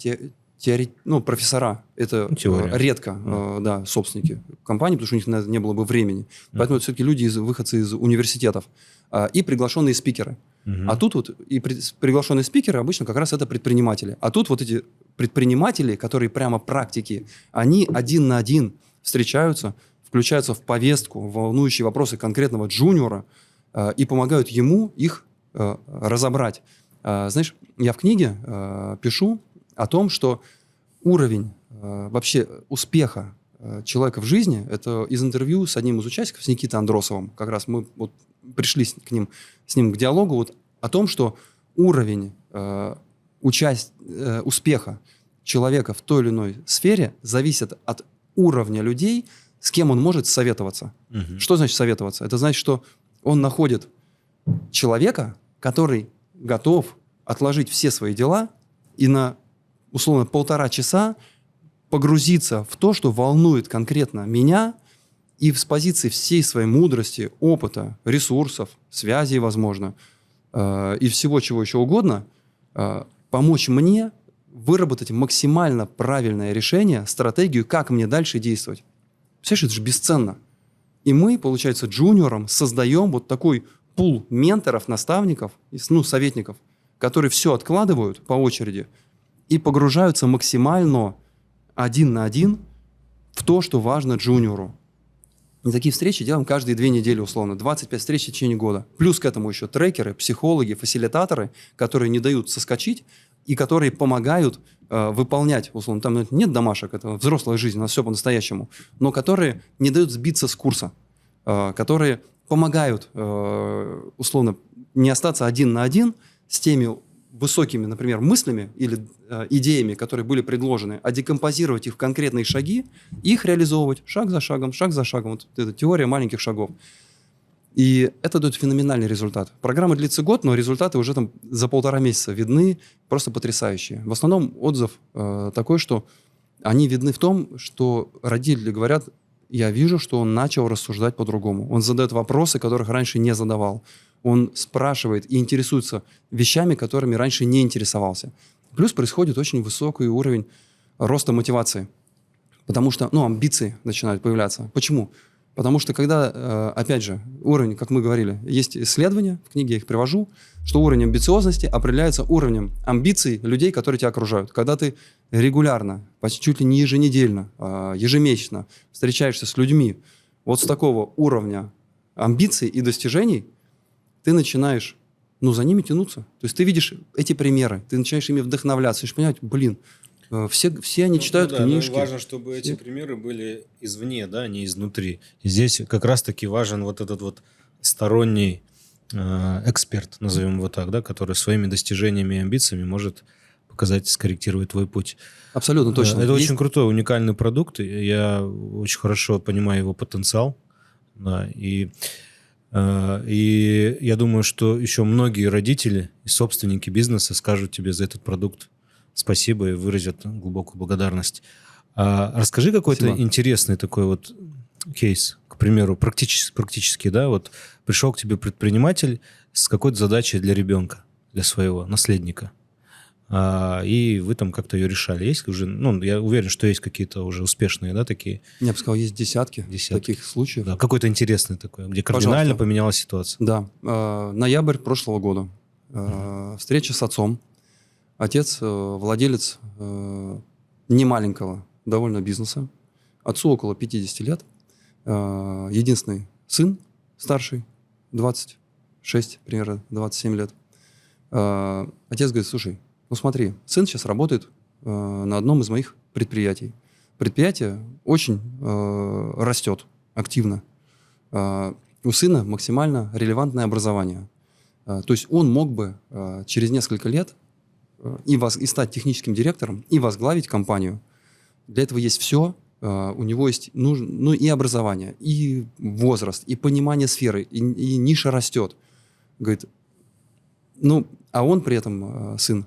профессора, это редко собственники компании, потому что у них на это не было бы времени. Поэтому это все-таки люди, выходцы из университетов. И приглашенные спикеры. А тут вот и приглашенные спикеры обычно как раз это предприниматели. А тут вот эти предприниматели, которые прямо практики, они 1 на 1 встречаются, включаются в повестку, в волнующие вопросы конкретного джуниора и помогают ему их разобрать. Знаешь, я в книге пишу о том, что уровень вообще успеха человека в жизни, это из интервью с одним из участников, с Никитой Андросовым. Как раз мы вот пришли с ним к диалогу вот о том, что уровень успеха человека в той или иной сфере зависит от уровня людей, с кем он может советоваться. Что значит советоваться? Это значит, что он находит человека, который готов отложить все свои дела и на, условно, 1,5 часа погрузиться в то, что волнует конкретно меня, и с позиции всей своей мудрости, опыта, ресурсов, связей, возможно, и всего чего еще угодно, помочь мне выработать максимально правильное решение, стратегию, как мне дальше действовать. Представляешь, это же бесценно. И мы, получается, джуниорам создаем вот такой пул менторов, наставников, советников, которые все откладывают по очереди и погружаются максимально один на один в то, что важно джуниору. И такие встречи делаем каждые 2 недели, условно. 25 встреч в течение года. Плюс к этому еще трекеры, психологи, фасилитаторы, которые не дают соскочить и которые помогают выполнять, условно, там нет домашек, это взрослая жизнь, у нас все по-настоящему, но которые не дают сбиться с курса, которые помогают, условно, не остаться один на один с теми высокими, например, мыслями или идеями, которые были предложены, а декомпозировать их в конкретные шаги, их реализовывать шаг за шагом, шаг за шагом. Вот это теория маленьких шагов. И это дает феноменальный результат. Программа длится год, но результаты уже там за 1,5 месяца видны, просто потрясающие. В основном отзыв такой, что они видны в том, что родители говорят: я вижу, что он начал рассуждать по-другому. Он задает вопросы, которых раньше не задавал. Он спрашивает и интересуется вещами, которыми раньше не интересовался. Плюс происходит очень высокий уровень роста мотивации. Потому что, амбиции начинают появляться. Почему? Потому что когда, опять же, уровень, как мы говорили, есть исследования, в книге я их привожу, что уровень амбициозности определяется уровнем амбиций людей, которые тебя окружают. Когда ты регулярно, почти чуть ли не еженедельно, ежемесячно встречаешься с людьми вот с такого уровня амбиций и достижений, ты начинаешь, за ними тянуться. То есть ты видишь эти примеры, ты начинаешь ими вдохновляться, и понимать, все они читают книжки. Важно, чтобы эти примеры были извне, да, не изнутри. И здесь как раз-таки важен вот этот вот сторонний эксперт, назовем его так, да, который своими достижениями и амбициями может показать, скорректировать твой путь. Абсолютно точно. Это очень крутой, уникальный продукт. Я очень хорошо понимаю его потенциал. Да, и я думаю, что еще многие родители и собственники бизнеса скажут тебе за этот продукт спасибо и выразят глубокую благодарность. Расскажи какой-то интересный такой вот кейс, к примеру, практически, да, вот пришел к тебе предприниматель с какой-то задачей для ребенка, для своего наследника, и вы там как-то ее решали. Есть уже, я уверен, что есть какие-то уже успешные, да, такие? Я бы сказал, есть десятки таких случаев. Да, какой-то интересный такой, где кардинально поменялась ситуация. Да, ноябрь прошлого года. Встреча с отцом. Отец владелец немаленького довольно бизнеса. Отцу около 50 лет. Единственный сын, старший, 26, примерно 27 лет. Отец говорит: слушай, смотри, сын сейчас работает на одном из моих предприятий. Предприятие очень растет активно. У сына максимально релевантное образование. То есть он мог бы через несколько лет и стать техническим директором, и возглавить компанию. Для этого есть все. У него есть и образование, и возраст, и понимание сферы, и ниша растет. Говорит, а он при этом, сын,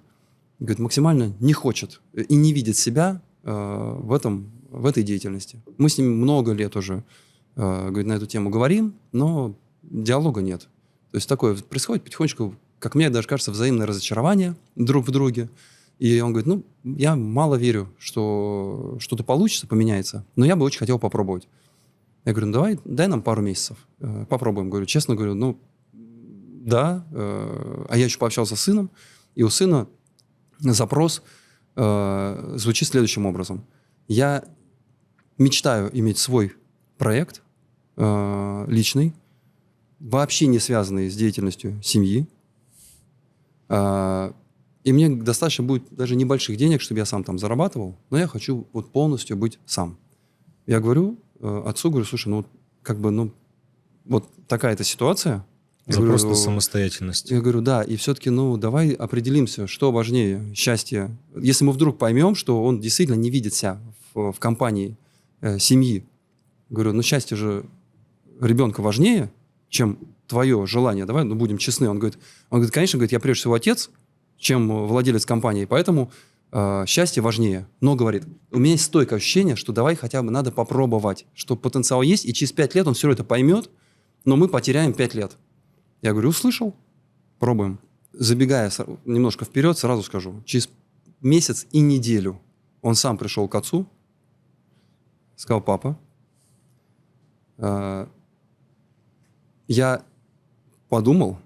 говорит, максимально не хочет и не видит себя в этой деятельности. Мы с ним много лет уже, говорит, на эту тему говорим, но диалога нет. То есть такое происходит потихонечку, как мне даже кажется, взаимное разочарование друг в друге. И он говорит, я мало верю, что что-то получится, поменяется, но я бы очень хотел попробовать. Я говорю, дай нам пару месяцев, попробуем. Говорю, честно говорю, да. А я еще пообщался с сыном, и у сына запрос звучит следующим образом. Я мечтаю иметь свой проект личный, вообще не связанный с деятельностью семьи. И мне достаточно будет даже небольших денег, чтобы я сам там зарабатывал, но я хочу полностью быть сам. Я говорю отцу, говорю, слушай, ну, как бы, ну, вот такая-то ситуация. Запрос на самостоятельность. Я говорю, да, и все-таки, ну, давай определимся, что важнее, счастье. Если мы вдруг поймем, что он действительно не видит себя в компании семьи, говорю, ну, счастье же ребенка важнее, чем твое желание. Давай, ну, будем честны. Он говорит, конечно, говорит, я прежде всего отец, чем владелец компании, поэтому счастье важнее. Но, говорит, у меня есть стойкое ощущение, что давай хотя бы надо попробовать, что потенциал есть, и через 5 лет он все это поймет, но мы потеряем 5 лет. Я говорю, услышал, пробуем. Забегая немножко вперед, сразу скажу, через месяц и неделю он сам пришел к отцу, сказал, папа, я подумал,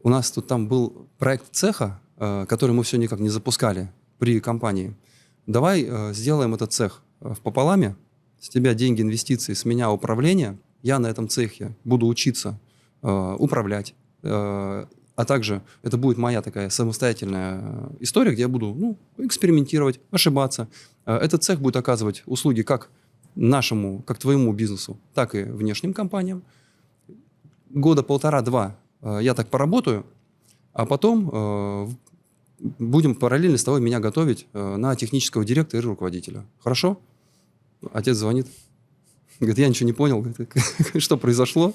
у нас тут там был проект цеха, который мы все никак не запускали при компании. Давай сделаем этот цех в пополаме, с тебя деньги, инвестиции, с меня управление, я на этом цехе буду учиться управлять, а также это будет моя такая самостоятельная история, где я буду экспериментировать, ошибаться. Этот цех будет оказывать услуги как нашему, как твоему бизнесу, так и внешним компаниям. Года 1,5-2 я так поработаю, а потом будем параллельно с тобой меня готовить на технического директора и руководителя. Хорошо? Отец звонит. Говорит, я ничего не понял. Говорит, что произошло?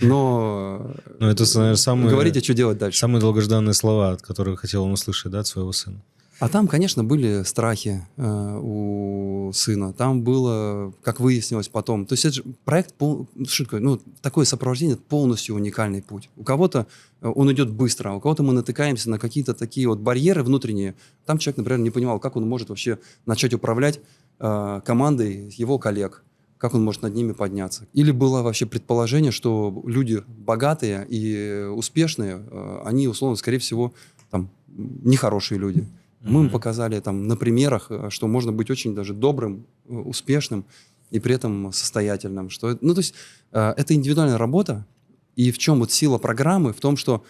Но это, наверное, самые... Говорите, что делать дальше. Самые долгожданные слова, от которых хотел он услышать, да, от своего сына. А там, конечно, были страхи у сына. Там было, как выяснилось потом. То есть это же проект, такое сопровождение, полностью уникальный путь. У кого-то он идет быстро, а у кого-то мы натыкаемся на какие-то такие вот барьеры внутренние. Там человек, например, не понимал, как он может вообще начать управлять командой его коллег, как он может над ними подняться. Или было вообще предположение, что люди богатые и успешные, они, условно, скорее всего, там, нехорошие люди. Мы им показали там, на примерах, что можно быть очень даже добрым, успешным и при этом состоятельным. Что, то есть это индивидуальная работа. И в чем вот сила программы? В том, что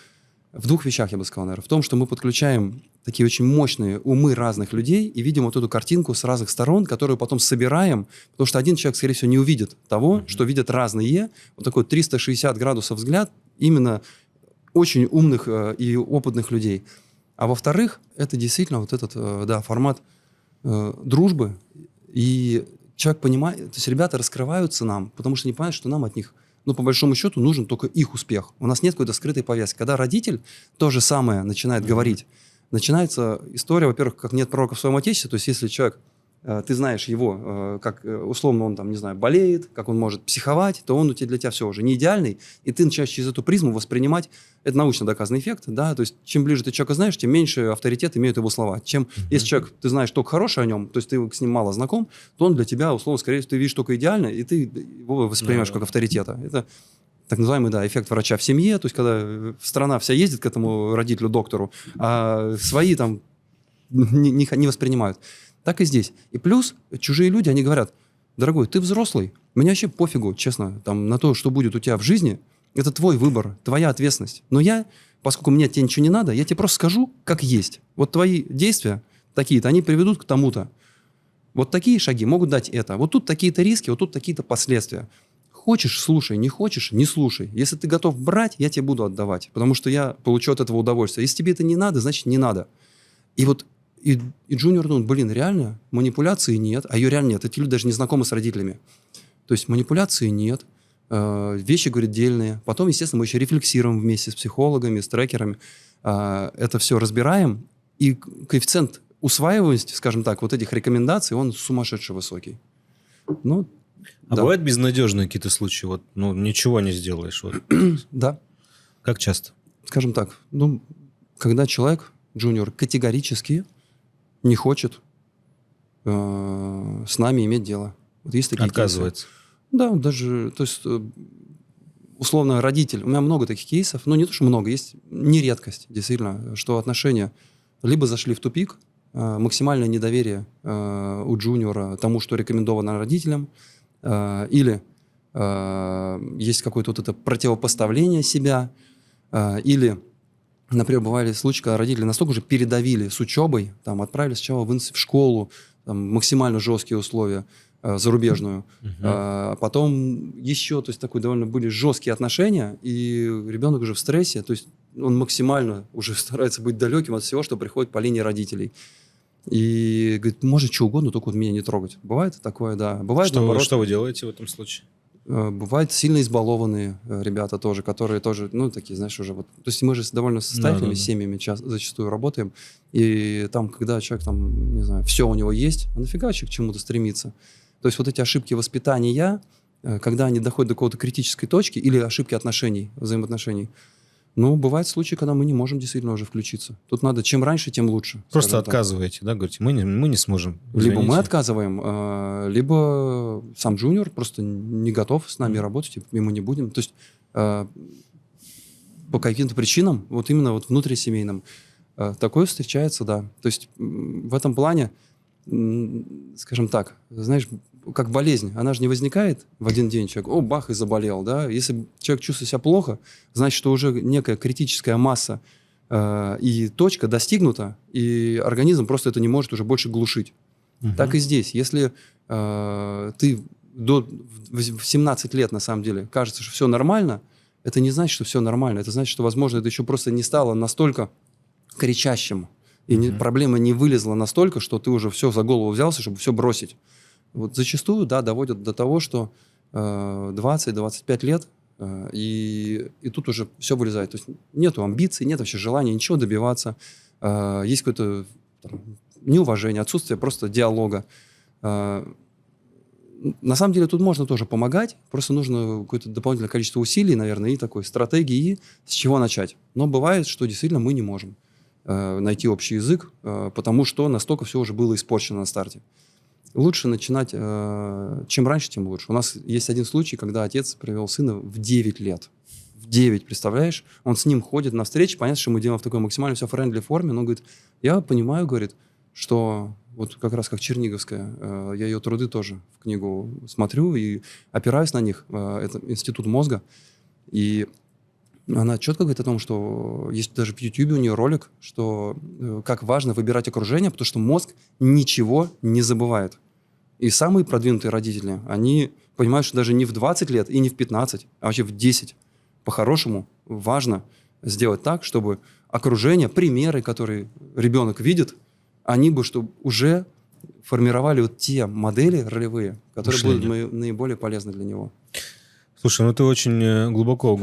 в 2 вещах, я бы сказал, наверное. В том, что мы подключаем такие очень мощные умы разных людей и видим вот эту картинку с разных сторон, которую потом собираем, потому что один человек, скорее всего, не увидит того, что видят разные. Вот такой 360 градусов взгляд именно очень умных и опытных людей. А во-вторых, это действительно вот этот формат дружбы. И человек понимает, то есть ребята раскрываются нам, потому что не понимают, что нам от них, по большому счету, нужен только их успех. У нас нет какой-то скрытой повестки. Когда родитель то же самое начинает говорить, начинается история, во-первых, как нет пророка в своем отечестве, то есть если человек, ты знаешь его, как условно он там, не знаю, болеет, как он может психовать, то он для тебя все уже не идеальный, и ты начинаешь через эту призму воспринимать, это научно доказанный эффект, да, то есть чем ближе ты человека знаешь, тем меньше авторитет имеют его слова. Если человек, ты знаешь только хорошее о нем, то есть ты с ним мало знаком, то он для тебя, условно, скорее всего, ты видишь только идеально, и ты его воспринимаешь как авторитета. Это так называемый, эффект врача в семье, то есть когда страна вся ездит к этому родителю-доктору, а свои там не воспринимают. Так и здесь. И плюс чужие люди, они говорят, дорогой, ты взрослый, мне вообще пофигу, честно, на то, что будет у тебя в жизни, это твой выбор, твоя ответственность. Но поскольку мне тебе ничего не надо, я тебе просто скажу, как есть. Вот твои действия такие-то, они приведут к тому-то. Вот такие шаги могут дать это. Вот тут такие-то риски, вот тут такие-то последствия. Хочешь – слушай, не хочешь – не слушай. Если ты готов брать, я тебе буду отдавать, потому что я получу от этого удовольствие. Если тебе это не надо, значит, не надо. И Джуниор, реально манипуляции нет, а ее реально нет. Эти люди даже не знакомы с родителями. То есть манипуляции нет, вещи, говорит, дельные. Потом, естественно, мы еще рефлексируем вместе с психологами, с трекерами. Это все разбираем, и коэффициент усваиваемости, скажем так, вот этих рекомендаций, он сумасшедше высокий. Да. Бывают безнадежные какие-то случаи? Ничего не сделаешь. Да. Как часто? Скажем так, когда человек, джуниор, категорически не хочет с нами иметь дело. Вот есть такие отказывается. кейсы. Да, даже, то есть, условно, родитель. У меня много таких кейсов, не то, что много, есть не редкость, действительно, что отношения либо зашли в тупик, максимальное недоверие у джуниора тому, что рекомендовано родителям, или есть какое-то вот это противопоставление себя, или, например, бывали случаи, когда родители настолько уже передавили с учебой, отправили сначала в школу, там, максимально жесткие условия, зарубежную. Потом еще, то есть такой довольно были жесткие отношения, и ребенок уже в стрессе, то есть он максимально уже старается быть далеким от всего, что приходит по линии родителей. И говорит, может, что угодно, только вот меня не трогать. Бывает такое, да. Бывает, наоборот, Что вы делаете в этом случае? бывают сильно избалованные ребята тоже, которые тоже, ну, такие, знаешь, уже вот... То есть мы же с довольно состоятельными семьями зачастую работаем, и там, когда человек, там, не знаю, все у него есть, а нафига человек к чему-то стремится? То есть вот эти ошибки воспитания, когда они доходят до какой-то критической точки, или ошибки отношений, взаимоотношений, ну, бывают случаи, когда мы не можем действительно уже включиться. Тут надо, чем раньше, тем лучше. Просто отказываете, да, говорите, мы не сможем. Либо Извините. мы отказываем, либо сам джуниор просто не готов с нами работать, и мы не будем. То есть по каким-то причинам, вот именно вот внутрисемейным, такое встречается, да. То есть в этом плане, скажем так, знаешь, как болезнь, она же не возникает в один день, человек, бах, и заболел, да. Если человек чувствует себя плохо, значит, что уже некая критическая масса и точка достигнута, и организм просто это не может уже больше глушить. Так и здесь. Если ты в 17 лет, на самом деле, кажется, что все нормально, это не значит, что все нормально. Это значит, что, возможно, это еще просто не стало настолько кричащим, и проблема не вылезла настолько, что ты уже все за голову взялся, чтобы все бросить. Вот зачастую, да, доводят до того, что 20-25 лет, и тут уже все вылезает. То есть нету амбиций, нет вообще желания ничего добиваться. Есть какое-то неуважение, отсутствие просто диалога. На самом деле тут можно тоже помогать, просто нужно какое-то дополнительное количество усилий, наверное, и такой стратегии, с чего начать. Но бывает, что действительно мы не можем найти общий язык, потому что настолько все уже было испорчено на старте. Лучше начинать, чем раньше, тем лучше. У нас есть один случай, когда отец привел сына в 9 лет. В 9, представляешь? Он с ним ходит на встречи, понятно, что мы делаем в такой максимально все френдли форме, но он говорит, я понимаю, говорит, что вот как раз как Черниговская, я ее труды тоже в книгу смотрю и опираюсь на них, это институт мозга, и она четко говорит о том, что есть даже в YouTube у нее ролик, что как важно выбирать окружение, потому что мозг ничего не забывает. И самые продвинутые родители, они понимают, что даже не в 20 лет и не в 15, а вообще в 10. По-хорошему важно сделать так, чтобы окружение, примеры, которые ребенок видит, они бы чтобы уже формировали вот те модели ролевые, которые будут наиболее полезны для него. Слушай, ну ты очень глубоко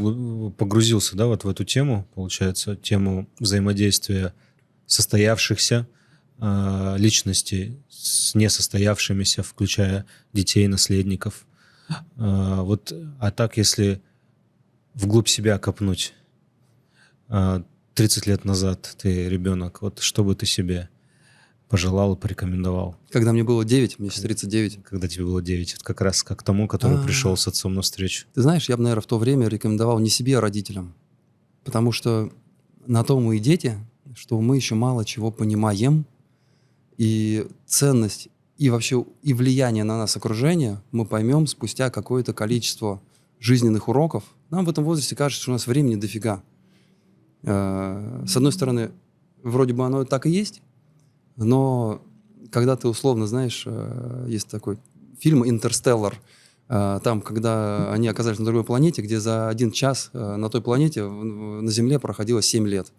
погрузился, да, вот в эту тему, получается, тему взаимодействия состоявшихся личностей с несостоявшимися, включая детей, наследников. Вот, а так, если вглубь себя копнуть, 30 лет назад ты ребенок, вот что бы ты себе пожелал и порекомендовал? Когда мне было 9, мне сейчас 39. Когда тебе было 9, это как раз как тому, который пришел с отцом навстречу. Ты знаешь, я бы, наверное, в то время рекомендовал не себе, а родителям. Потому что на то мы и дети, что мы еще мало чего понимаем. И ценность, и вообще и влияние на нас окружения мы поймем спустя какое-то количество жизненных уроков. Нам в этом возрасте кажется, что у нас времени дофига. С одной стороны, вроде бы оно так и есть, но когда ты условно знаешь, есть такой фильм «Интерстеллар», там, когда они оказались на другой планете, где за 1 час на той планете на Земле проходило 7 лет.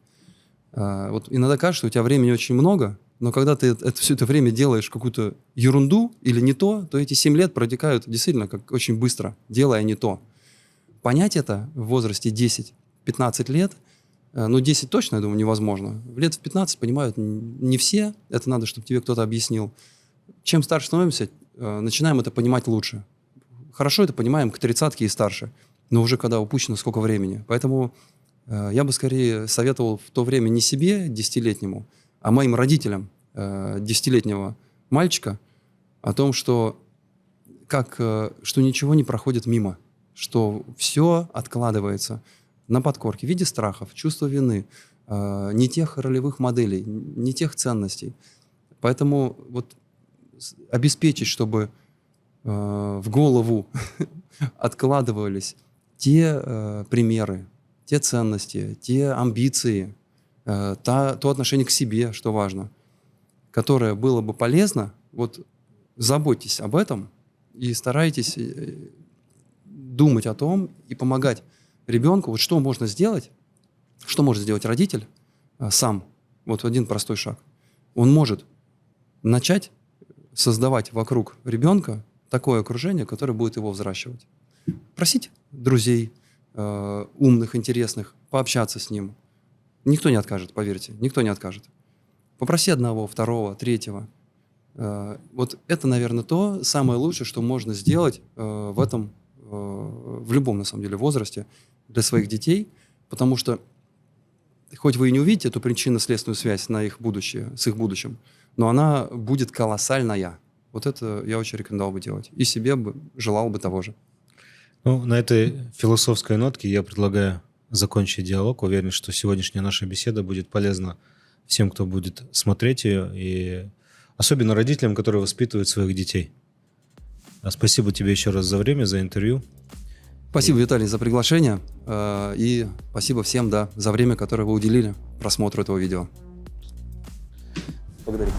Вот иногда кажется, что у тебя времени очень много, но когда ты все это время делаешь какую-то ерунду или не то эти 7 лет протекают действительно как очень быстро, делая не то. Понять это в возрасте 10-15 лет, 10 точно, я думаю, невозможно. Лет в 15 понимают не все, это надо, чтобы тебе кто-то объяснил. Чем старше становимся, начинаем это понимать лучше. Хорошо это понимаем к 30-ке и старше, но уже когда упущено сколько времени. Поэтому я бы скорее советовал в то время не себе, 10-летнему, а моим родителям 10-летнего мальчика о том, что ничего не проходит мимо, что все откладывается на подкорке в виде страхов, чувства вины, не тех ролевых моделей, не тех ценностей. Поэтому вот обеспечить, чтобы в голову откладывались те примеры, те ценности, те амбиции, то отношение к себе, что важно, которое было бы полезно Вот заботьтесь об этом и старайтесь думать о том и помогать ребенку. Вот что можно сделать, что может сделать родитель сам. Вот один простой шаг. Он может начать создавать вокруг ребенка такое окружение, которое будет его взращивать. Просить друзей, умных, интересных, пообщаться с ним. Никто не откажет, поверьте, никто не откажет. Попроси одного, второго, третьего. Вот это, наверное, то самое лучшее, что можно сделать в этом, в любом, на самом деле, возрасте для своих детей, потому что хоть вы и не увидите эту причинно-следственную связь на их будущее, с их будущим, но она будет колоссальная. Вот это я очень рекомендовал бы делать. И себе бы желал бы того же. Ну, на этой философской нотке я предлагаю закончить диалог. Уверен, что сегодняшняя наша беседа будет полезна всем, кто будет смотреть ее, и особенно родителям, которые воспитывают своих детей. Спасибо тебе еще раз за время, за интервью. Спасибо, Виталий, за приглашение. И спасибо всем, да, за время, которое вы уделили просмотру этого видео. Благодарю.